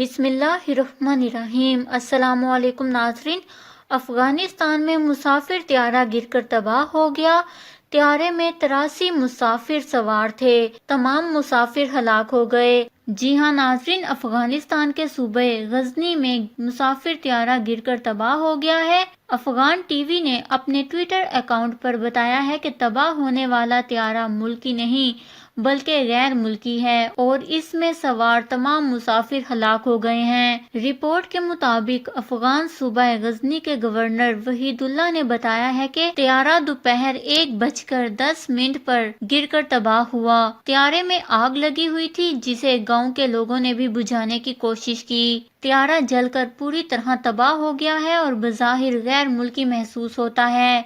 بسم اللہ الرحمن الرحیم۔ السلام علیکم ناظرین۔ افغانستان میں مسافر طیارہ گر کر تباہ ہو گیا۔ طیارے میں 83 مسافر سوار تھے، تمام مسافر ہلاک ہو گئے۔ جی ہاں ناظرین، افغانستان کے صوبہ غزنی میں مسافر طیارہ گر کر تباہ ہو گیا ہے۔ افغان ٹی وی نے اپنے ٹویٹر اکاؤنٹ پر بتایا ہے کہ تباہ ہونے والا طیارہ ملکی نہیں بلکہ غیر ملکی ہے اور اس میں سوار تمام مسافر ہلاک ہو گئے ہیں۔ رپورٹ کے مطابق افغان صوبہ غزنی کے گورنر وحید اللہ نے بتایا ہے کہ طیارہ دوپہر 1:10 پر گر کر تباہ ہوا۔ طیارے میں آگ لگی ہوئی تھی جسے گاؤں کے لوگوں نے بھی بجھانے کی کوشش کی۔ طیارہ جل کر پوری طرح تباہ ہو گیا ہے اور بظاہر غیر ملکی محسوس ہوتا ہے۔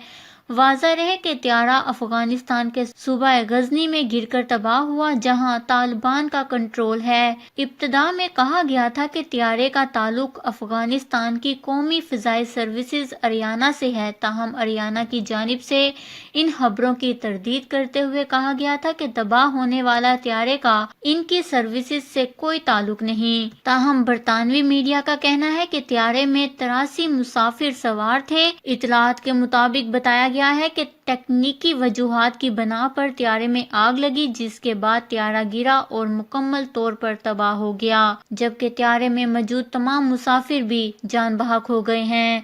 واضح رہے کہ طیارہ افغانستان کے صوبہ غزنی میں گر کر تباہ ہوا جہاں طالبان کا کنٹرول ہے۔ ابتدا میں کہا گیا تھا کہ طیارے کا تعلق افغانستان کی قومی فضائی سروسز اریانہ سے ہے، تاہم اریانہ کی جانب سے ان خبروں کی تردید کرتے ہوئے کہا گیا تھا کہ تباہ ہونے والا طیارے کا ان کی سروسز سے کوئی تعلق نہیں۔ تاہم برطانوی میڈیا کا کہنا ہے کہ طیارے میں 83 مسافر سوار تھے۔ اطلاعات کے مطابق بتایا گیا ہے کہ تکنیکی وجوہات کی بنا پر طیارے میں آگ لگی جس کے بعد طیارہ گرا اور مکمل طور پر تباہ ہو گیا، جبکہ طیارے میں موجود تمام مسافر بھی جان بحق ہو گئے ہیں۔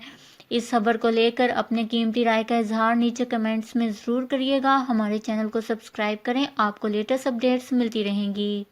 اس خبر کو لے کر اپنے قیمتی رائے کا اظہار نیچے کمنٹس میں ضرور کریے گا۔ ہمارے چینل کو سبسکرائب کریں، آپ کو لیٹسٹ اپڈیٹس ملتی رہیں گی۔